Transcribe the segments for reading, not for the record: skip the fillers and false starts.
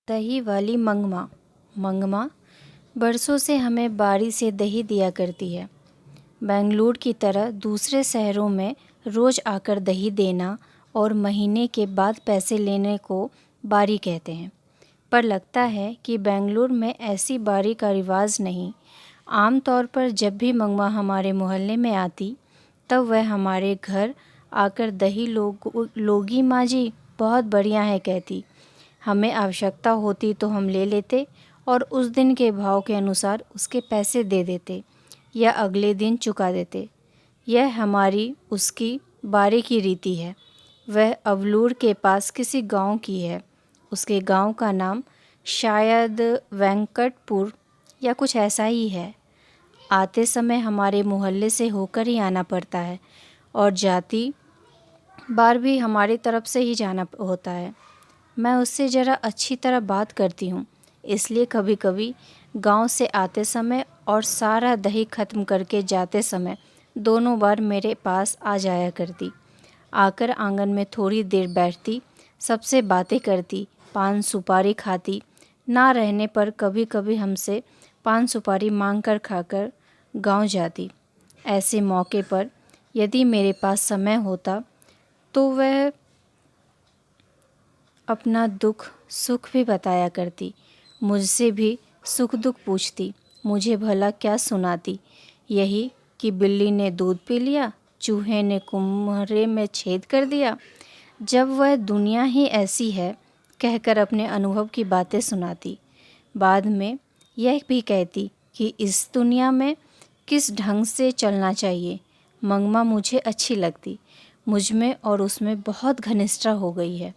दही वाली मंगमा। मंगमा बरसों से हमें बारी से दही दिया करती है। बेंगलुरु की तरह दूसरे शहरों में रोज़ आकर दही देना और महीने के बाद पैसे लेने को बारी कहते हैं, पर लगता है कि बेंगलुरु में ऐसी बारी का रिवाज नहीं। आम तौर पर जब भी मंगमा हमारे मोहल्ले में आती तब वह हमारे घर आकर दही लोगी माँ जी बहुत बढ़िया है कहती। हमें आवश्यकता होती तो हम ले लेते और उस दिन के भाव के अनुसार उसके पैसे दे देते या अगले दिन चुका देते। यह हमारी उसकी बारी की रीति है। वह अवलूर के पास किसी गांव की है। उसके गांव का नाम शायद वेंकटपुर या कुछ ऐसा ही है। आते समय हमारे मोहल्ले से होकर ही आना पड़ता है और जाती बार भी हमारी तरफ से ही जाना होता है। मैं उससे ज़रा अच्छी तरह बात करती हूँ, इसलिए कभी कभी गांव से आते समय और सारा दही ख़त्म करके जाते समय दोनों बार मेरे पास आ जाया करती। आकर आंगन में थोड़ी देर बैठती, सबसे बातें करती, पान सुपारी खाती। ना रहने पर कभी कभी हमसे पान सुपारी मांग कर खाकर गांव जाती। ऐसे मौके पर यदि मेरे पास समय होता तो वह अपना दुख सुख भी बताया करती। मुझसे भी सुख दुख पूछती। मुझे भला क्या सुनाती? यही कि बिल्ली ने दूध पी लिया, चूहे ने कुम्हारे में छेद कर दिया। जब वह दुनिया ही ऐसी है कहकर अपने अनुभव की बातें सुनाती। बाद में यह भी कहती कि इस दुनिया में किस ढंग से चलना चाहिए। मंगमा मुझे अच्छी लगती। मुझमें और उसमें बहुत घनिष्ठता हो गई है।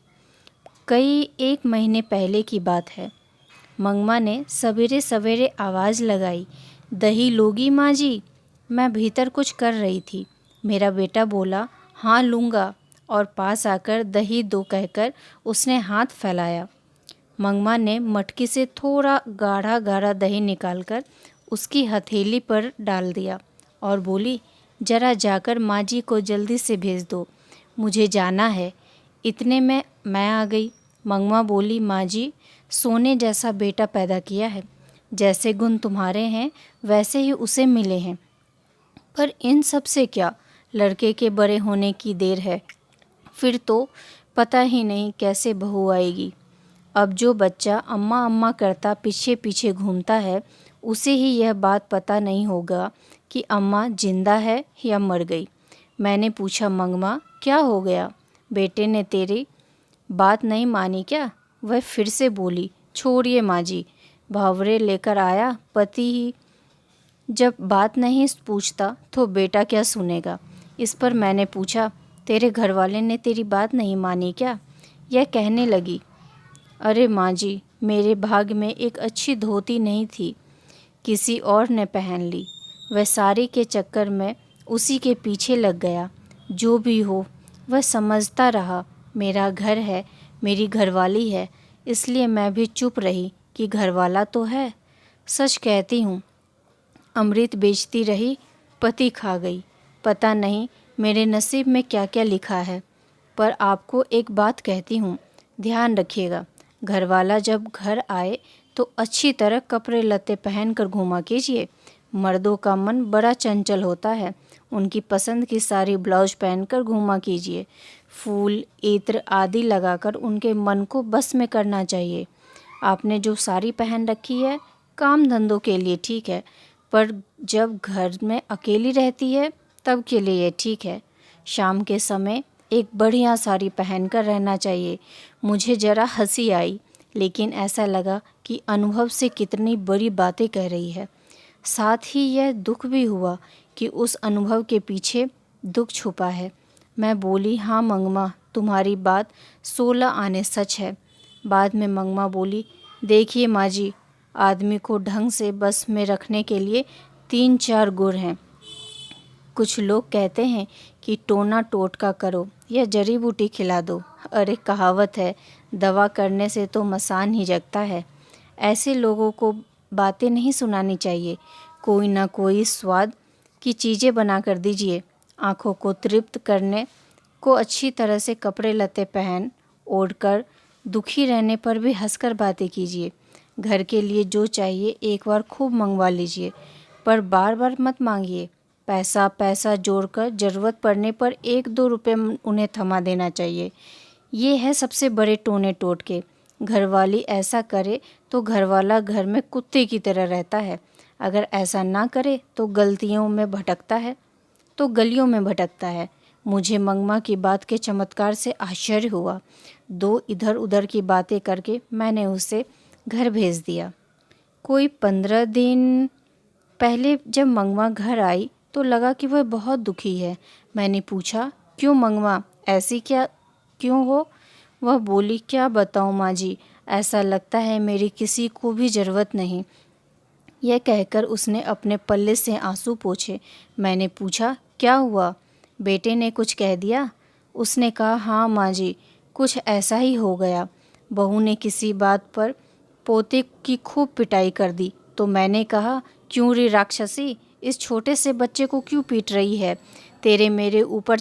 कई एक महीने पहले की बात है। मंगमा ने सवेरे सवेरे आवाज़ लगाई, दही लोगी माँ जी? मैं भीतर कुछ कर रही थी। मेरा बेटा बोला, हाँ लूँगा, और पास आकर दही दो कहकर उसने हाथ फैलाया। मंगमा ने मटकी से थोड़ा गाढ़ा गाढ़ा दही निकालकर उसकी हथेली पर डाल दिया और बोली, जरा जाकर माँ जी को जल्दी से भेज दो, मुझे जाना है। इतने में मैं आ गई। मंगमा बोली, माँ जी, सोने जैसा बेटा पैदा किया है। जैसे गुण तुम्हारे हैं वैसे ही उसे मिले हैं। पर इन सब से क्या, लड़के के बड़े होने की देर है, फिर तो पता ही नहीं कैसे बहू आएगी। अब जो बच्चा अम्मा अम्मा करता पीछे पीछे घूमता है उसे ही यह बात पता नहीं होगा कि अम्मा जिंदा है या मर गई। मैंने पूछा, मंगमा क्या हो गया? बेटे ने तेरी बात नहीं मानी क्या? वह फिर से बोली, छोड़िए माँ जी, भावरे लेकर आया। पति ही जब बात नहीं पूछता तो बेटा क्या सुनेगा। इस पर मैंने पूछा, तेरे घरवाले ने तेरी बात नहीं मानी क्या? यह कहने लगी, अरे माँ जी, मेरे भाग में एक अच्छी धोती नहीं थी, किसी और ने पहन ली। वह साड़ी के चक्कर में उसी के पीछे लग गया। जो भी हो, वह समझता रहा मेरा घर है, मेरी घरवाली है, इसलिए मैं भी चुप रही कि घरवाला तो है। सच कहती हूँ, अमृत बेचती रही, पति खा गई। पता नहीं मेरे नसीब में क्या क्या लिखा है। पर आपको एक बात कहती हूँ, ध्यान रखिएगा। घरवाला जब घर आए तो अच्छी तरह कपड़े लत्ते पहन कर घूमा कीजिए। मर्दों का मन बड़ा चंचल होता है, उनकी पसंद की सारी ब्लाउज पहनकर घूमा कीजिए। फूल इत्र आदि लगाकर उनके मन को बस में करना चाहिए। आपने जो साड़ी पहन रखी है काम धंधों के लिए ठीक है, पर जब घर में अकेली रहती है तब के लिए ये ठीक है। शाम के समय एक बढ़िया साड़ी पहनकर रहना चाहिए। मुझे ज़रा हंसी आई, लेकिन ऐसा लगा कि अनुभव से कितनी बड़ी बातें कह रही है। साथ ही यह दुख भी हुआ कि उस अनुभव के पीछे दुख छुपा है। मैं बोली, हाँ मंगमा, तुम्हारी बात 16 आने सच है। बाद में मंगमा बोली, देखिए माँ जी, आदमी को ढंग से बस में रखने के लिए 3-4 गुर हैं। कुछ लोग कहते हैं कि टोना टोटका करो या जड़ी बूटी खिला दो। अरे कहावत है, दवा करने से तो मसान ही जगता है। ऐसे लोगों को बातें नहीं सुनानी चाहिए। कोई ना कोई स्वाद की चीज़ें बना कर दीजिए। आँखों को तृप्त करने को अच्छी तरह से कपड़े लत्ते पहन ओढ़ कर दुखी रहने पर भी हंसकर बातें कीजिए। घर के लिए जो चाहिए एक बार खूब मंगवा लीजिए, पर बार बार मत मांगिए। पैसा पैसा जोड़कर ज़रूरत पड़ने पर 1-2 रुपये उन्हें थमा देना चाहिए। ये है सबसे बड़े टोने टोटके। घरवाली ऐसा करे तो घरवाला घर में कुत्ते की तरह रहता है। अगर ऐसा ना करे तो गलियों में भटकता है। मुझे मंगमा की बात के चमत्कार से आश्चर्य हुआ। 2 इधर उधर की बातें करके मैंने उसे घर भेज दिया। कोई 15 दिन पहले जब मंगमा घर आई तो लगा कि वह बहुत दुखी है। मैंने पूछा, क्यों मंगमा, ऐसी क्या क्यों हो? वह बोली, क्या बताऊं माँ जी, ऐसा लगता है मेरी किसी को भी ज़रूरत नहीं। यह कहकर उसने अपने पल्ले से आंसू पोंछे। मैंने पूछा, क्या हुआ? बेटे ने कुछ कह दिया? उसने कहा, हाँ माँ जी, कुछ ऐसा ही हो गया। बहू ने किसी बात पर पोते की खूब पिटाई कर दी। तो मैंने कहा, क्यों रे राक्षसी, इस छोटे से बच्चे को क्यों पीट रही है? मेरे ऊपर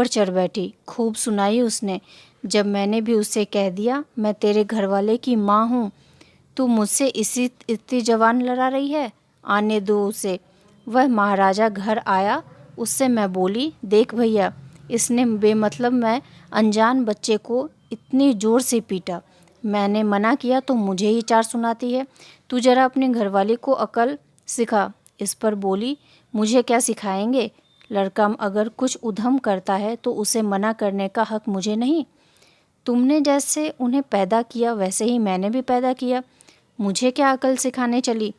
चढ़ बैठी। खूब सुनाई उसने। जब मैंने भी उससे कह दिया, मैं तेरे घरवाले की माँ हूँ, तू मुझसे इतनी जवान लड़ा रही है, आने दो उसे। वह महाराजा घर आया, उससे मैं बोली, देख भैया, इसने बेमतलब मैं अनजान बच्चे को इतनी ज़ोर से पीटा। मैंने मना किया तो मुझे ही चार सुनाती है। तू जरा अपने घरवाले को अकल सिखा। इस पर बोली, मुझे क्या सिखाएंगे? लड़का अगर कुछ उधम करता है तो उसे मना करने का हक मुझे नहीं। तुमने जैसे उन्हें पैदा किया वैसे ही मैंने भी पैदा किया, मुझे क्या अकल सिखाने चली?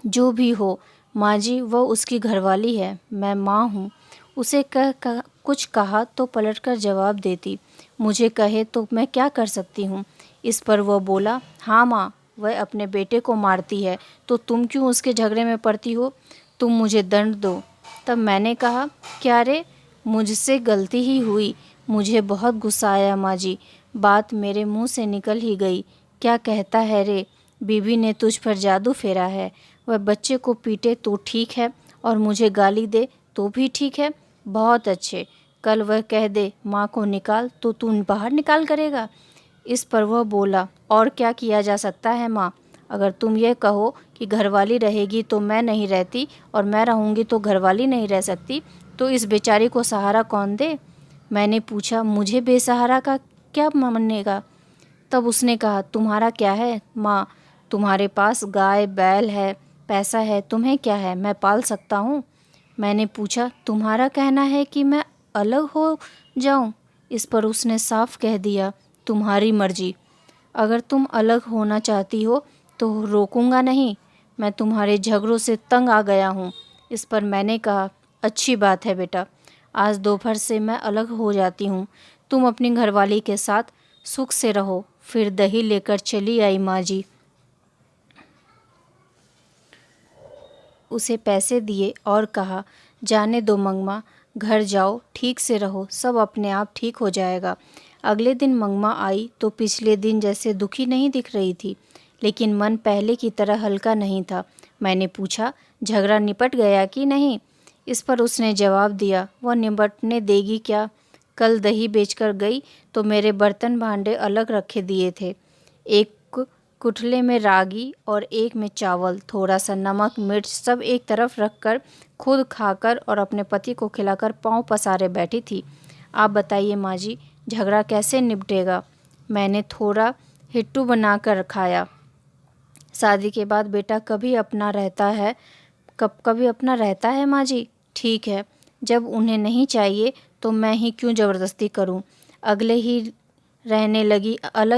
जो भी हो माँ जी, वह उसकी घरवाली है, मैं माँ हूँ। उसे कुछ कहा तो पलटकर जवाब देती। मुझे कहे तो मैं क्या कर सकती हूँ? इस पर वह बोला, हाँ माँ, वह अपने बेटे को मारती है तो तुम क्यों उसके झगड़े में पड़ती हो? तुम मुझे दंड दो। तब मैंने कहा, क्या रे, मुझसे गलती ही हुई। मुझे बहुत गुस्सा आया माँ जी, बात मेरे मुंह से निकल ही गई। क्या कहता है रे, बीबी ने तुझ पर जादू फेरा है। वह बच्चे को पीटे तो ठीक है और मुझे गाली दे तो भी ठीक है। बहुत अच्छे, कल वह कह दे माँ को निकाल तो तू बाहर निकाल करेगा। इस पर वह बोला, और क्या किया जा सकता है माँ? अगर तुम ये कहो कि घरवाली रहेगी तो मैं नहीं रहती और मैं रहूँगी तो घरवाली नहीं रह सकती, तो इस बेचारी को सहारा कौन दे? मैंने पूछा, मुझे बेसहारा का क्या मानेगा? तब उसने कहा, तुम्हारा क्या है माँ? तुम्हारे पास गाय बैल है, पैसा है, तुम्हें क्या है? मैं पाल सकता हूँ। मैंने पूछा, तुम्हारा कहना है कि मैं अलग हो जाऊँ? इस पर उसने साफ कह दिया, तुम्हारी मर्जी। अगर तुम अलग होना चाहती हो तो रोकूंगा नहीं। मैं तुम्हारे झगड़ों से तंग आ गया हूँ। इस पर मैंने कहा, अच्छी बात है बेटा, आज दोपहर से मैं अलग हो जाती हूँ। तुम अपनी घरवाली के साथ सुख से रहो। फिर दही लेकर चली आई माँ जी। उसे पैसे दिए और कहा, जाने दो मंगमा, घर जाओ, ठीक से रहो, सब अपने आप ठीक हो जाएगा। अगले दिन मंगमा आई तो पिछले दिन जैसे दुखी नहीं दिख रही थी, लेकिन मन पहले की तरह हल्का नहीं था। मैंने पूछा, झगड़ा निपट गया कि नहीं? इस पर उसने जवाब दिया, वह निपटने देगी क्या? कल दही बेचकर गई तो मेरे बर्तन भांडे अलग रखे दिए थे। एक कुठले में रागी और एक में चावल, थोड़ा सा नमक मिर्च सब एक तरफ रखकर खुद खाकर और अपने पति को खिलाकर पाँव पसारे बैठी थी। आप बताइए माँ जी, झगड़ा कैसे निपटेगा? मैंने थोड़ा हिट्टू बनाकर खाया। शादी के बाद बेटा कभी अपना रहता है माँ जी। ठीक है, जब उन्हें नहीं चाहिए तो मैं ही क्यों ज़बरदस्ती करूं? अलग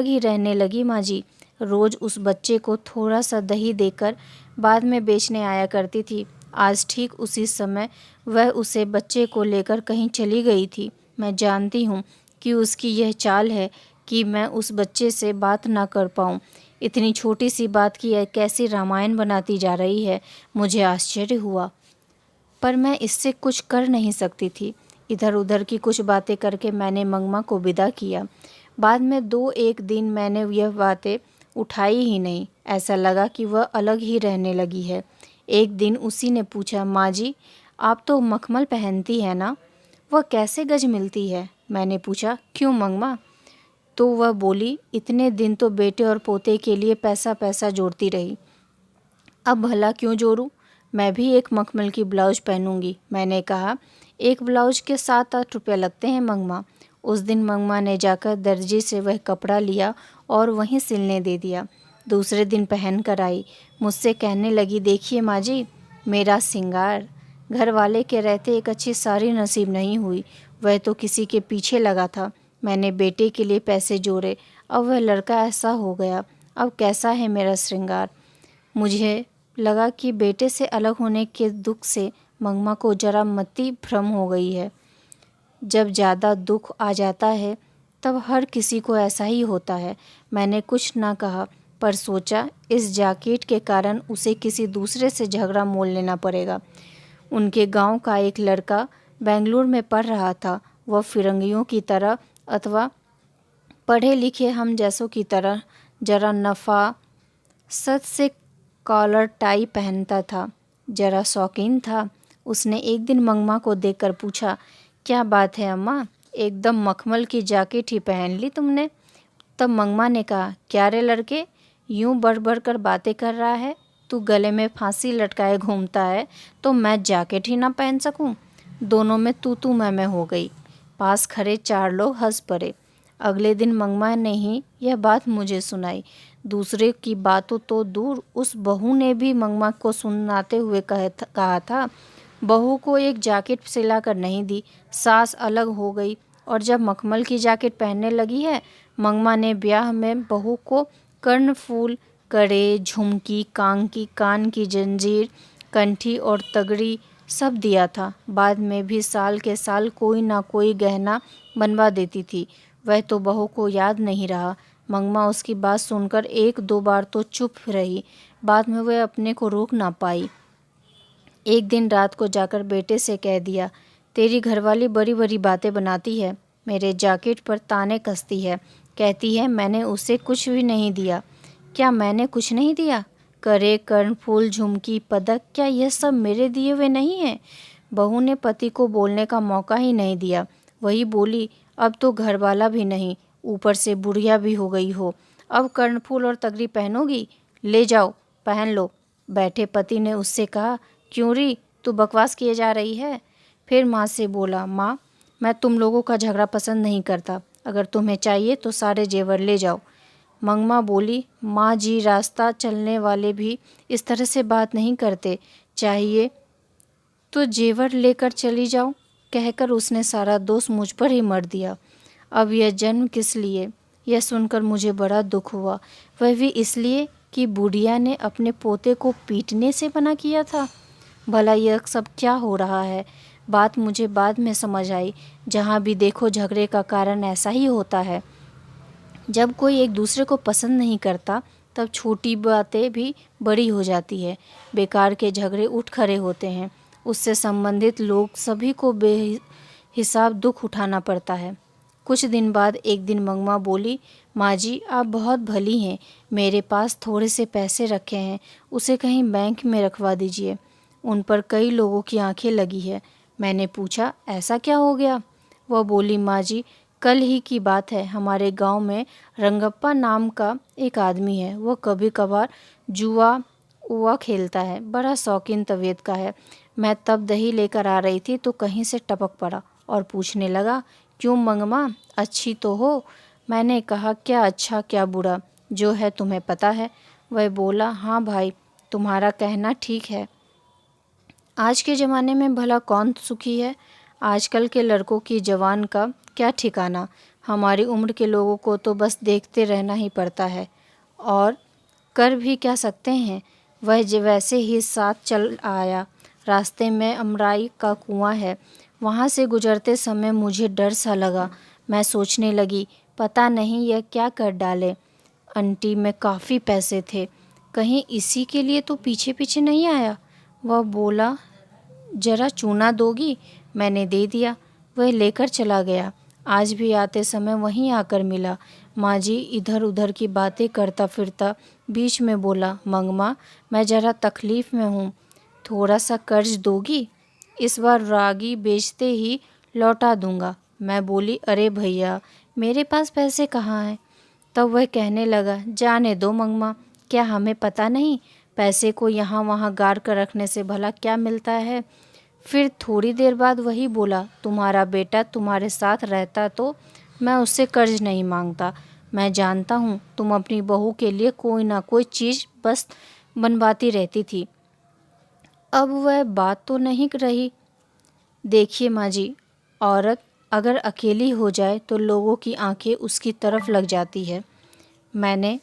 ही रहने लगी माँ जी। रोज़ उस बच्चे को थोड़ा सा दही देकर बाद में बेचने आया करती थी। आज ठीक उसी समय वह उसे बच्चे को लेकर कहीं चली गई थी। मैं जानती हूँ कि उसकी यह चाल है कि मैं उस बच्चे से बात ना कर पाऊँ। इतनी छोटी सी बात की यह कैसी रामायण बनाती जा रही है। मुझे आश्चर्य हुआ, पर मैं इससे कुछ कर नहीं सकती थी। इधर उधर की कुछ बातें करके मैंने मंगमा को विदा किया। बाद में 2-1 दिन मैंने यह बातें उठाई ही नहीं। ऐसा लगा कि वह अलग ही रहने लगी है। एक दिन उसी ने पूछा, माँ जी, आप तो मखमल पहनती है ना, वह कैसे गज मिलती है? मैंने पूछा, क्यों मंगमा? तो वह बोली, इतने दिन तो बेटे और पोते के लिए पैसा पैसा जोड़ती रही, अब भला क्यों जोड़ूं? मैं भी एक मखमल की ब्लाउज पहनूंगी। मैंने कहा, एक ब्लाउज के 7-8 रुपये लगते हैं मंगमा। उस दिन मंगमा ने जाकर दर्जी से वह कपड़ा लिया और वहीं सिलने दे दिया। दूसरे दिन पहन कर आई, मुझसे कहने लगी, देखिए माँ जी, मेरा सिंगार। घर वाले के रहते एक अच्छी साड़ी नसीब नहीं हुई, वह तो किसी के पीछे लगा था। मैंने बेटे के लिए पैसे जोड़े, अब वह लड़का ऐसा हो गया, अब कैसा है मेरा श्रृंगार। मुझे लगा कि बेटे से अलग होने के दुख से मंगमा को जरा मति भ्रम हो गई है। जब ज़्यादा दुख आ जाता है तब हर किसी को ऐसा ही होता है। मैंने कुछ ना कहा, पर सोचा इस जैकेट के कारण उसे किसी दूसरे से झगड़ा मोल लेना पड़ेगा। उनके गांव का एक लड़का बेंगलुरु में पढ़ रहा था। वह फिरंगियों की तरह अथवा पढ़े लिखे हम जैसों की तरह जरा नफ़ा सच से कॉलर टाई पहनता था, जरा शौकीन था। उसने एक दिन मंगमा को देखकर पूछा, क्या बात है अम्मा, एकदम मखमल की जैकेट ही पहन ली तुमने? तब मंगमा ने कहा, क्या रे लड़के, यूं बढ़ बढ़ कर बातें कर रहा है? तू गले में फांसी लटकाए घूमता है तो मैं जैकेट ही ना पहन सकूं? दोनों में तू मैं हो गई। पास खड़े 4 लोग हंस पड़े। अगले दिन मंगमा ने ही यह बात मुझे सुनाई। दूसरे की बातों तो दूर, उस बहू ने भी मंगमा को सुनाते हुए कहा था, बहू को एक जैकेट सिला कर नहीं दी, सास अलग हो गई और जब मखमल की जैकेट पहनने लगी है। मंगमा ने ब्याह में बहू को कर्णफूल, कड़े, झुमकी, कान की जंजीर, कंठी और तगड़ी सब दिया था। बाद में भी साल के साल कोई ना कोई गहना बनवा देती थी। वह तो बहू को याद नहीं रहा। मंगमा उसकी बात सुनकर 1-2 बार तो चुप रही, बाद में वह अपने को रोक ना पाई। एक दिन रात को जाकर बेटे से कह दिया, तेरी घरवाली बड़ी बड़ी बातें बनाती है, मेरे जैकेट पर ताने कसती है, कहती है मैंने उसे कुछ भी नहीं दिया। क्या मैंने कुछ नहीं दिया? करे, कर्णफूल, झुमकी, पदक, क्या यह सब मेरे दिए हुए नहीं हैं? बहू ने पति को बोलने का मौका ही नहीं दिया। वही बोली, अब तो घरवाला भी नहीं, ऊपर से बुढ़िया भी हो गई हो, अब कर्णफूल और तगड़ी पहनोगी? ले जाओ, पहन लो। बैठे पति ने उससे कहा, क्यों री, तू बकवास किए जा रही है? फिर माँ से बोला, माँ, मैं तुम लोगों का झगड़ा पसंद नहीं करता, अगर तुम्हें चाहिए तो सारे जेवर ले जाओ। मंगमा बोली, माँ जी, रास्ता चलने वाले भी इस तरह से बात नहीं करते, चाहिए तो जेवर लेकर चली जाओ। कहकर उसने सारा दोष मुझ पर ही मर दिया। अब यह जन्म किस लिए? यह सुनकर मुझे बड़ा दुख हुआ, वह भी इसलिए कि बुढ़िया ने अपने पोते को पीटने से मना किया था। भला यह सब क्या हो रहा है? बात मुझे बाद में समझ आई। जहाँ भी देखो झगड़े का कारण ऐसा ही होता है। जब कोई एक दूसरे को पसंद नहीं करता तब छोटी बातें भी बड़ी हो जाती है। बेकार के झगड़े उठ खड़े होते हैं, उससे संबंधित लोग सभी को बेहिसाब दुख उठाना पड़ता है। कुछ दिन बाद एक दिन मंगमा बोली, माँ जी, आप बहुत भली हैं, मेरे पास थोड़े से पैसे रखे हैं, उसे कहीं बैंक में रखवा दीजिए। उन पर कई लोगों की आंखें लगी है। मैंने पूछा, ऐसा क्या हो गया? वह बोली, माँ जी, कल ही की बात है, हमारे गांव में रंगप्पा नाम का एक आदमी है। वह कभी कभार जुआ उआ खेलता है, बड़ा शौकीन तबीयत का है। मैं तब दही लेकर आ रही थी तो कहीं से टपक पड़ा और पूछने लगा, क्यों मंगमा, अच्छी तो हो? मैंने कहा, क्या अच्छा क्या बुरा, जो है तुम्हें पता है। वह बोला, हाँ भाई, तुम्हारा कहना ठीक है। आज के ज़माने में भला कौन सुखी है? आजकल के लड़कों की जवान का क्या ठिकाना। हमारी उम्र के लोगों को तो बस देखते रहना ही पड़ता है, और कर भी क्या सकते हैं। वह वैसे ही साथ चल आया। रास्ते में अमराई का कुआं है, वहाँ से गुजरते समय मुझे डर सा लगा। मैं सोचने लगी, पता नहीं यह क्या कर डाले। आंटी में काफ़ी पैसे थे, कहीं इसी के लिए तो पीछे पीछे नहीं आया। वह बोला, जरा चूना दोगी? मैंने दे दिया। वह लेकर चला गया। आज भी आते समय वहीं आकर मिला। माँ जी इधर उधर की बातें करता फिरता बीच में बोला, मंगमा, मैं जरा तकलीफ़ में हूँ, थोड़ा सा कर्ज दोगी? इस बार रागी बेचते ही लौटा दूंगा। मैं बोली, अरे भैया, मेरे पास पैसे कहाँ हैं? तब वह कहने लगा, जाने दो मंगमा, क्या हमें पता नहीं पैसे को यहाँ वहाँ गाड़ कर रखने से भला क्या मिलता है। फिर थोड़ी देर बाद वही बोला, तुम्हारा बेटा तुम्हारे साथ रहता तो मैं उससे कर्ज नहीं मांगता। मैं जानता हूँ तुम अपनी बहू के लिए कोई ना कोई चीज़ बस बनवाती रहती थी। अब वह बात तो नहीं रही। देखिए माँ जी, औरत अगर अकेली हो जाए तो लोगों की आंखें उसकी तरफ लग जाती है। मैंने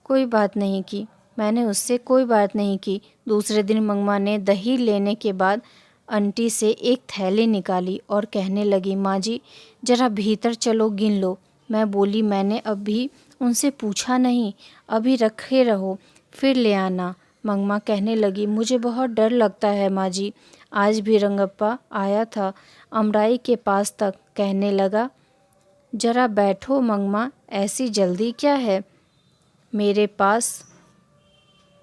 कोई बात नहीं की। मैंने उससे कोई बात नहीं की। दूसरे दिन मंगमा ने दही लेने के बाद आंटी से एक थैली निकाली और कहने लगी, माँ जी ज़रा भीतर चलो, गिन लो। मैं बोली, मैंने अभी उनसे पूछा नहीं, अभी रखे रहो, फिर ले आना। मंगमा कहने लगी, मुझे बहुत डर लगता है माँ जी। आज भी रंगप्पा आया था अमराई के पास तक। कहने लगा, ज़रा बैठो मंगमा, ऐसी जल्दी क्या है? मेरे पास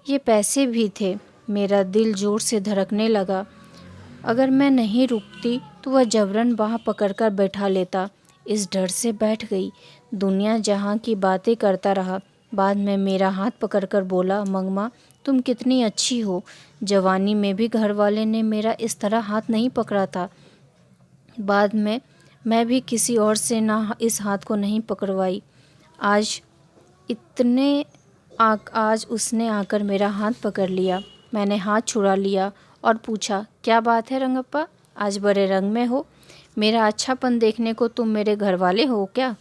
ये पैसे भी थे। मेरा दिल जोर से धड़कने लगा। अगर मैं नहीं रुकती तो वह जबरन बाँह पकड़कर बैठा लेता। इस डर से बैठ गई। दुनिया जहाँ की बातें करता रहा। बाद में मेरा हाथ पकड़कर बोला, मंगमा तुम कितनी अच्छी हो। जवानी में भी घर वाले ने मेरा इस तरह हाथ नहीं पकड़ा था। बाद में मैं भी किसी और से ना इस हाथ को नहीं पकड़वाई। आज इतने आज उसने आकर मेरा हाथ पकड़ लिया। मैंने हाथ छुड़ा लिया और पूछा, क्या बात है रंगप्पा, आज बड़े रंग में हो? मेरा अच्छापन देखने को तुम मेरे घर वाले हो क्या?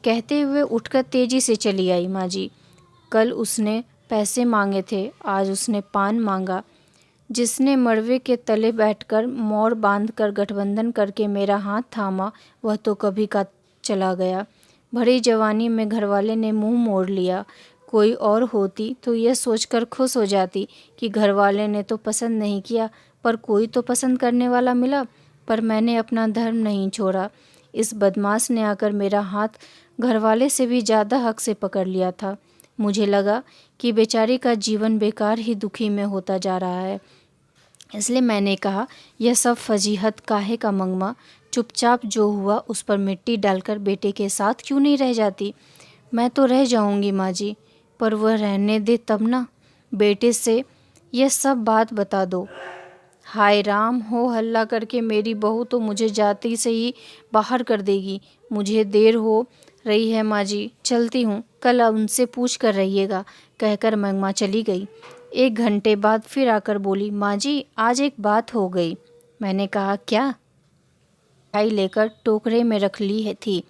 कहते हुए उठकर तेजी से चली आई। माँ जी, कल उसने पैसे मांगे थे, आज उसने पान मांगा। जिसने मड़वे के तले बैठकर मोर बांधकर गठबंधन करके मेरा हाथ थामा, वह तो कभी का चला गया। भरी जवानी में घरवाले ने मुंह मोड़ लिया। कोई और होती तो यह सोचकर खुश हो जाती कि घरवाले ने तो पसंद नहीं किया, पर कोई तो पसंद करने वाला मिला। पर मैंने अपना धर्म नहीं छोड़ा। इस बदमाश ने आकर मेरा हाथ घरवाले से भी ज़्यादा हक से पकड़ लिया था। मुझे लगा कि बेचारी का जीवन बेकार ही दुखी में होता जा रहा है। इसलिए मैंने कहा, यह सब फजीहत काहे का मंगमा, चुपचाप जो हुआ उस पर मिट्टी डालकर बेटे के साथ क्यों नहीं रह जाती? मैं तो रह जाऊंगी माँ जी, पर वह रहने दे तब ना। बेटे से यह सब बात बता दो। हाय राम, हो हल्ला करके मेरी बहू तो मुझे जाती से ही बाहर कर देगी। मुझे देर हो रही है माँ जी, चलती हूँ, कल उनसे पूछ कर रहिएगा। कहकर मंगमा चली गई। 1 घंटे बाद फिर आकर बोली, माँ जी आज एक बात हो गई। मैंने कहा, क्या? मिठाई लेकर टोकरे में रख ली थी।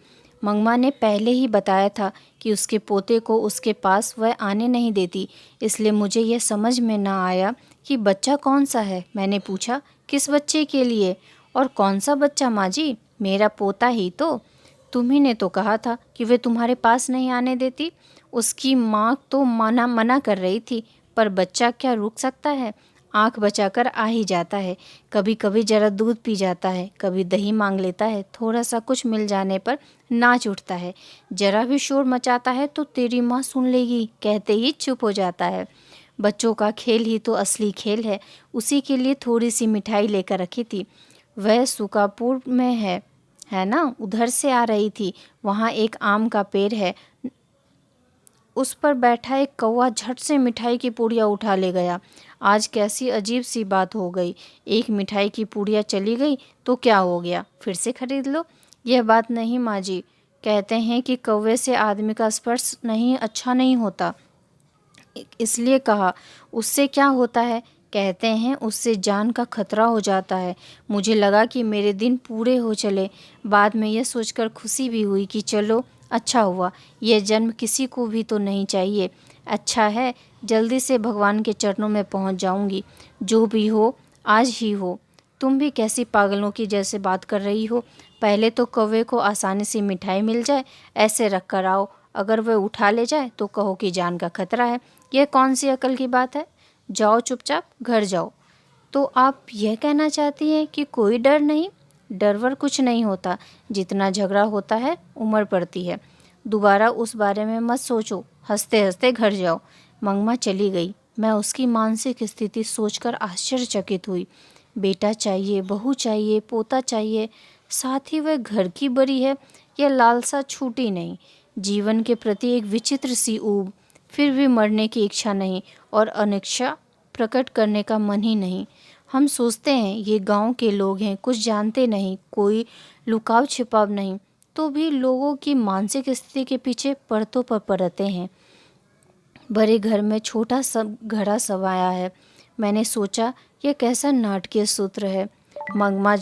मंगमा ने पहले ही बताया था कि उसके पोते को उसके पास वह आने नहीं देती, इसलिए मुझे यह समझ में ना आया कि बच्चा कौन सा है। मैंने पूछा, किस बच्चे के लिए? और कौन सा बच्चा माँ जी? मेरा पोता ही तो। तुम्ही ने तो कहा था कि वे तुम्हारे पास नहीं आने देती। उसकी माँ तो मना कर रही थी, पर बच्चा क्या रुक सकता है? आंख बचाकर आ ही जाता है। कभी कभी जरा दूध पी जाता है, कभी दही मांग लेता है, थोड़ा सा कुछ मिल जाने पर नाच उठता है। जरा भी शोर मचाता है तो तेरी माँ सुन लेगी कहते ही चुप हो जाता है। बच्चों का खेल ही तो असली खेल है। उसी के लिए थोड़ी सी मिठाई लेकर रखी थी। वह सुकापुर में है ना, उधर से आ रही थी। वहाँ एक आम का पेड़ है, उस पर बैठा एक कौवा झट से मिठाई की पुड़िया उठा ले गया। आज कैसी अजीब सी बात हो गई। एक मिठाई की पुड़िया चली गई तो क्या हो गया, फिर से खरीद लो। यह बात नहीं माँ जी, कहते हैं कि कौवे से आदमी का स्पर्श नहीं अच्छा नहीं होता, इसलिए कहा। उससे क्या होता है? कहते हैं उससे जान का खतरा हो जाता है। मुझे लगा कि मेरे दिन पूरे हो चले। बाद में यह सोचकर खुशी भी हुई कि चलो अच्छा हुआ, यह जन्म किसी को भी तो नहीं चाहिए। अच्छा है, जल्दी से भगवान के चरणों में पहुंच जाऊंगी। जो भी हो आज ही हो। तुम भी कैसी पागलों की जैसे बात कर रही हो। पहले तो कौवे को आसानी से मिठाई मिल जाए, ऐसे रख कर आओ। अगर वह उठा ले जाए तो कहो कि जान का खतरा है। यह कौन सी अकल की बात है? जाओ चुपचाप घर जाओ। तो आप यह कहना चाहती हैं कि कोई डर नहीं? डर वर कुछ नहीं होता। जितना झगड़ा होता है उम्र पड़ती है। दोबारा उस बारे में मत सोचो। हंसते हंसते घर जाओ। मंगमा चली गई। मैं उसकी मानसिक स्थिति सोचकर आश्चर्यचकित हुई। बेटा चाहिए, बहू चाहिए, पोता चाहिए, साथ ही वह घर की बड़ी है। यह लालसा छूटी नहीं। जीवन के प्रति एक विचित्र सी ऊब, फिर भी मरने की इच्छा नहीं और अनिच्छा प्रकट करने का मन ही नहीं। हम सोचते हैं ये गांव के लोग हैं, कुछ जानते नहीं, कोई लुकाव छिपाव नहीं, तो भी लोगों की मानसिक स्थिति के पीछे परतों पर परते हैं। बड़े घर में छोटा सा घड़ा समाया है। मैंने सोचा यह कैसा नाटकीय सूत्र है। मंगमा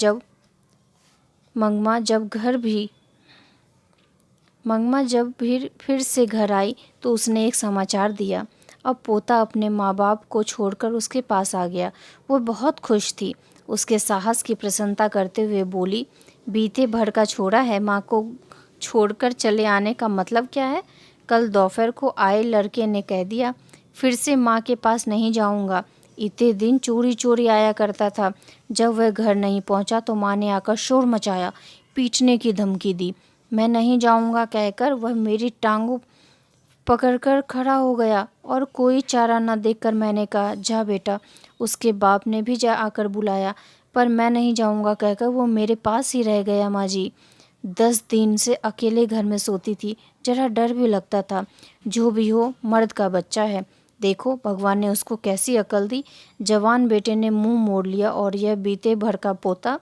जब फिर से घर आई तो उसने एक समाचार दिया। अब पोता अपने माँ बाप को छोड़कर उसके पास आ गया। वो बहुत खुश थी। उसके साहस की प्रशंसा करते हुए बोली, बीते भर का छोड़ा है, माँ को छोड़कर चले आने का मतलब क्या है? कल दोपहर को आए लड़के ने कह दिया, फिर से माँ के पास नहीं जाऊँगा। इतने दिन चोरी चोरी आया करता था। जब वह घर नहीं पहुँचा तो माँ ने आकर शोर मचाया, पीटने की धमकी दी। मैं नहीं जाऊँगा कहकर वह मेरी टांगों पकड़कर खड़ा हो गया और कोई चारा न देखकर मैंने कहा, जा बेटा। उसके बाप ने भी जा आकर बुलाया, पर मैं नहीं जाऊँगा कहकर वो मेरे पास ही रह गया। माँ जी 10 दिन से अकेले घर में सोती थी। जरा डर भी लगता था। जो भी हो, मर्द का बच्चा है। देखो भगवान ने उसको कैसी अकल दी। जवान बेटे ने मुंह मोड़ लिया और यह बीते भर का पोता,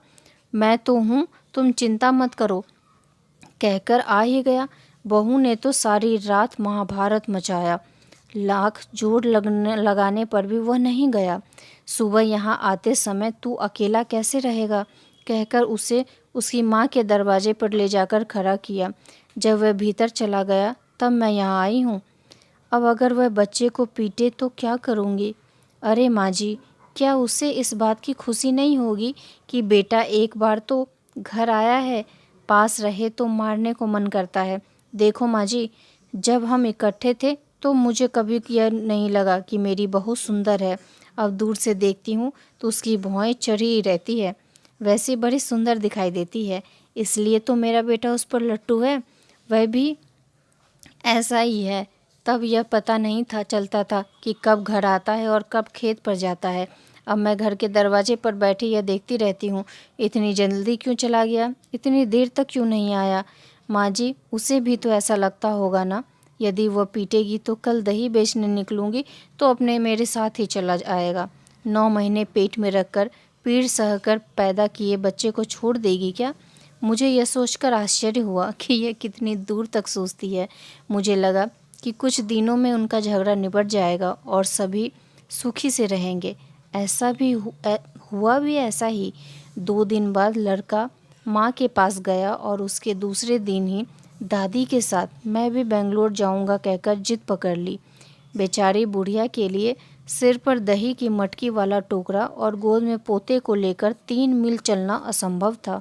मैं तो हूँ, तुम चिंता मत करो कहकर आ ही गया। बहू ने तो सारी रात महाभारत मचाया। लाख जोर लगाने पर भी वह नहीं गया। सुबह यहाँ आते समय तू अकेला कैसे रहेगा कहकर उसे उसकी माँ के दरवाजे पर ले जाकर खड़ा किया। जब वह भीतर चला गया तब मैं यहाँ आई हूँ। अब अगर वह बच्चे को पीटे तो क्या करूँगी? अरे माँ जी, क्या उसे इस बात की खुशी नहीं होगी कि बेटा एक बार तो घर आया है? पास रहे तो मारने को मन करता है। देखो माँ जी, जब हम इकट्ठे थे तो मुझे कभी यह नहीं लगा कि मेरी बहू सुंदर है। अब दूर से देखती हूँ तो उसकी भौहें चढ़ी रहती है, वैसे बड़ी सुंदर दिखाई देती है। इसलिए तो मेरा बेटा उस पर लट्टू है। वह भी ऐसा ही है। तब यह पता नहीं था चलता था कि कब घर आता है और कब खेत पर जाता है। अब मैं घर के दरवाजे पर बैठी यह देखती रहती हूँ, इतनी जल्दी क्यों चला गया, इतनी देर तक क्यों नहीं आया। माँ जी, उसे भी तो ऐसा लगता होगा ना। यदि वह पीटेगी तो कल दही बेचने निकलूँगी तो अपने मेरे साथ ही चला आएगा। 9 महीने पेट में रखकर पीड़ सहकर पैदा किए बच्चे को छोड़ देगी क्या? मुझे यह सोचकर आश्चर्य हुआ कि यह कितनी दूर तक सोचती है। मुझे लगा कि कुछ दिनों में उनका झगड़ा निपट जाएगा और सभी सुखी से रहेंगे। ऐसा भी हुआ भी ऐसा ही। 2 दिन बाद लड़का माँ के पास गया और उसके दूसरे दिन ही दादी के साथ मैं भी बेंगलोर जाऊंगा कहकर जिद पकड़ ली। बेचारी बुढ़िया के लिए सिर पर दही की मटकी वाला टोकरा और गोद में पोते को लेकर 3 मील चलना असंभव था।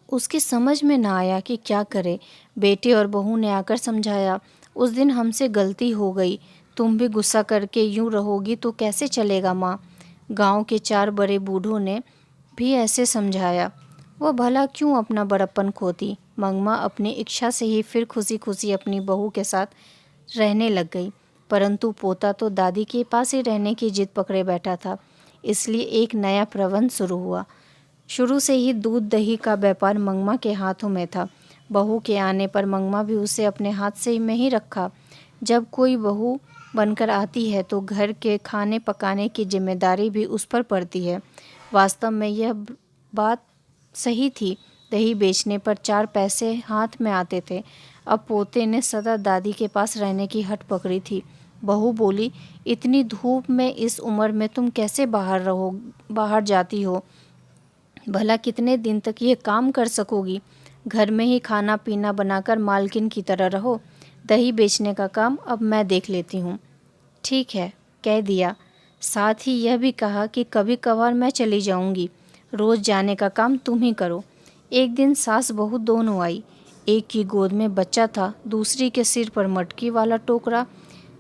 उसकी समझ में ना आया कि क्या करे। बेटे और बहू ने आकर समझाया, उस दिन हमसे गलती हो गई। तुम भी गुस्सा करके यूं रहोगी तो कैसे चलेगा माँ। गांव के 4 बड़े बूढ़ों ने भी ऐसे समझाया। वह भला क्यों अपना बड़प्पन खोती। मंगमा अपनी इच्छा से ही फिर खुशी खुशी अपनी बहू के साथ रहने लग गई, परंतु पोता तो दादी के पास ही रहने की जिद पकड़े बैठा था। इसलिए एक नया प्रबंध शुरू हुआ। शुरू से ही दूध दही का व्यापार मंगमा के हाथों में था। बहू के आने पर मंगमा भी उसे अपने हाथ से में ही रखा। जब कोई बहू बनकर आती है तो घर के खाने पकाने की जिम्मेदारी भी उस पर पड़ती है। वास्तव में यह बात सही थी। दही बेचने पर 4 पैसे हाथ में आते थे। अब पोते ने सदा दादी के पास रहने की हट पकड़ी थी। बहू बोली, इतनी धूप में इस उम्र में तुम कैसे बाहर जाती हो? भला कितने दिन तक ये काम कर सकोगी? घर में ही खाना पीना बनाकर मालकिन की तरह रहो। दही बेचने का काम अब मैं देख लेती हूँ। ठीक है, कह दिया। साथ ही यह भी कहा कि कभी कभार मैं चली जाऊँगी, रोज़ जाने का काम तुम ही करो। एक दिन सास बहू दोनों आई। एक की गोद में बच्चा था, दूसरी के सिर पर मटकी वाला टोकरा।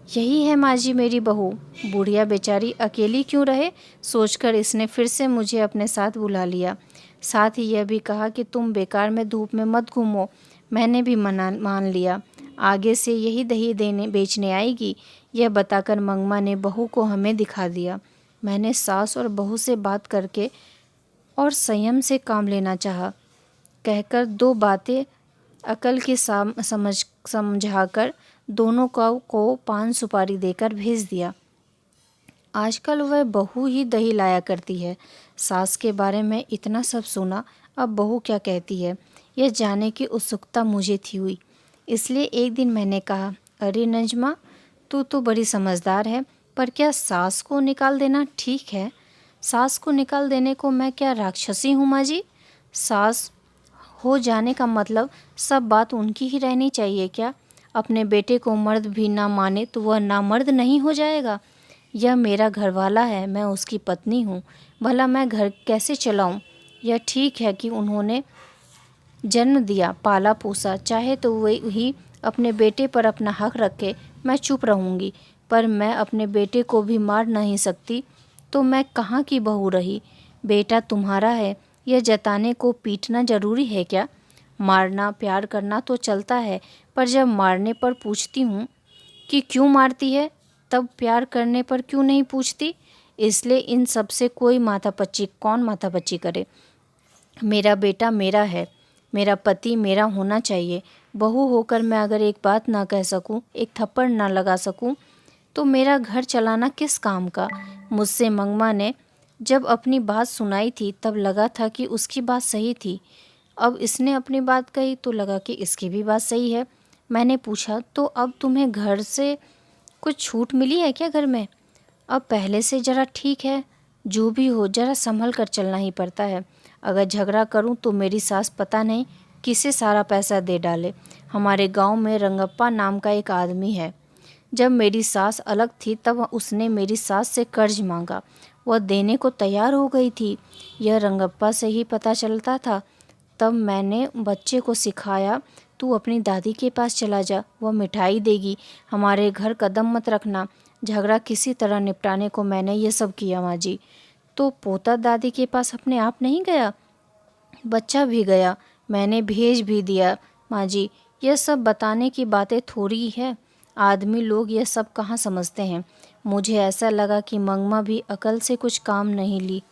यही है माँ जी मेरी बहू। बुढ़िया बेचारी अकेली क्यों रहे, सोचकर इसने फिर से मुझे अपने साथ बुला लिया। साथ ही यह भी कहा कि तुम बेकार में धूप में मत घूमो। मैंने भी मान लिया। आगे से यही दही बेचने आएगी। यह बताकर मंगमा ने बहू को हमें दिखा दिया। मैंने सास और बहू से बात करके और संयम से काम लेना चाहा, कहकर दो बातें अकल की समझाकर दोनों को पान सुपारी देकर भेज दिया। आजकल वह बहू ही दही लाया करती है। सास के बारे में इतना सब सुना, अब बहू क्या कहती है यह जानने की उत्सुकता मुझे थी हुई। इसलिए एक दिन मैंने कहा, अरे नजमा, तू तो बड़ी समझदार है, पर क्या सास को निकाल देना ठीक है? सास को निकाल देने को मैं क्या राक्षसी हूँ माँ जी? सास हो जाने का मतलब सब बात उनकी ही रहनी चाहिए क्या? अपने बेटे को मर्द भी ना माने तो वह नामर्द नहीं हो जाएगा? यह मेरा घरवाला है, मैं उसकी पत्नी हूँ, भला मैं घर कैसे चलाऊँ? यह ठीक है कि उन्होंने जन्म दिया, पाला पोसा, चाहे तो वही अपने बेटे पर अपना हक रखे, मैं चुप रहूँगी, पर मैं अपने बेटे को भी मार नहीं सकती, तो मैं कहाँ की बहू रही? बेटा तुम्हारा है, यह जताने को पीटना जरूरी है क्या? मारना प्यार करना तो चलता है, पर जब मारने पर पूछती हूँ कि क्यों मारती है, तब प्यार करने पर क्यों नहीं पूछती? इसलिए इन सब से कौन माथापच्ची करे? मेरा बेटा मेरा है, मेरा पति मेरा होना चाहिए। बहू होकर मैं अगर एक बात ना कह सकूं, एक थप्पड़ ना लगा सकूं, तो मेरा घर चलाना किस काम का? मुझसे मंगमा ने जब अपनी बात सुनाई थी तब लगा था कि उसकी बात सही थी। अब इसने अपनी बात कही तो लगा कि इसकी भी बात सही है। मैंने पूछा, तो अब तुम्हें घर से कुछ छूट मिली है क्या घर में? अब पहले से ज़रा ठीक है, जो भी हो ज़रा संभल कर चलना ही पड़ता है। अगर झगड़ा करूं तो मेरी सास पता नहीं किसे सारा पैसा दे डाले। हमारे गांव में रंगप्पा नाम का एक आदमी है। जब मेरी सास अलग थी तब उसने मेरी सास से कर्ज मांगा, वह देने को तैयार हो गई थी। यह रंगप्पा से ही पता चलता था। तब मैंने बच्चे को सिखाया, तू अपनी दादी के पास चला जा, वह मिठाई देगी, हमारे घर कदम मत रखना। झगड़ा किसी तरह निपटाने को मैंने ये सब किया माँ जी। तो पोता दादी के पास अपने आप नहीं गया, बच्चा भी गया, मैंने भेज भी दिया माँ जी। यह सब बताने की बातें थोड़ी है, आदमी लोग यह सब कहाँ समझते हैं। मुझे ऐसा लगा कि मंगमा भी अकल से कुछ काम नहीं ली।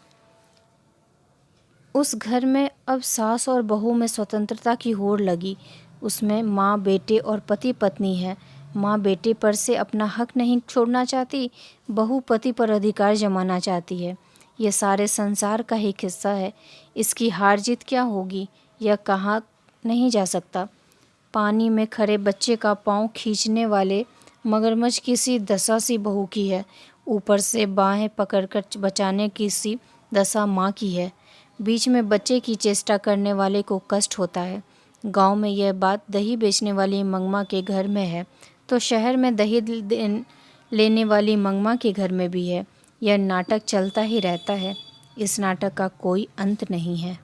उस घर में अब सास और बहू में स्वतंत्रता की होड़ लगी। उसमें माँ बेटे और पति पत्नी है। माँ बेटे पर से अपना हक नहीं छोड़ना चाहती, बहू पति पर अधिकार जमाना चाहती है। यह सारे संसार का ही किस्सा है। इसकी हार जीत क्या होगी यह कहा नहीं जा सकता। पानी में खड़े बच्चे का पाँव खींचने वाले मगरमच्छ की सी दशा सी बहू की है, ऊपर से बाहें पकड़कर बचाने की सी दशा माँ की है। बीच में बच्चे की चेष्टा करने वाले को कष्ट होता है। गांव में यह बात दही बेचने वाली मंगमा के घर में है, तो शहर में दही लेने वाली मंगमा के घर में भी है। यह नाटक चलता ही रहता है। इस नाटक का कोई अंत नहीं है।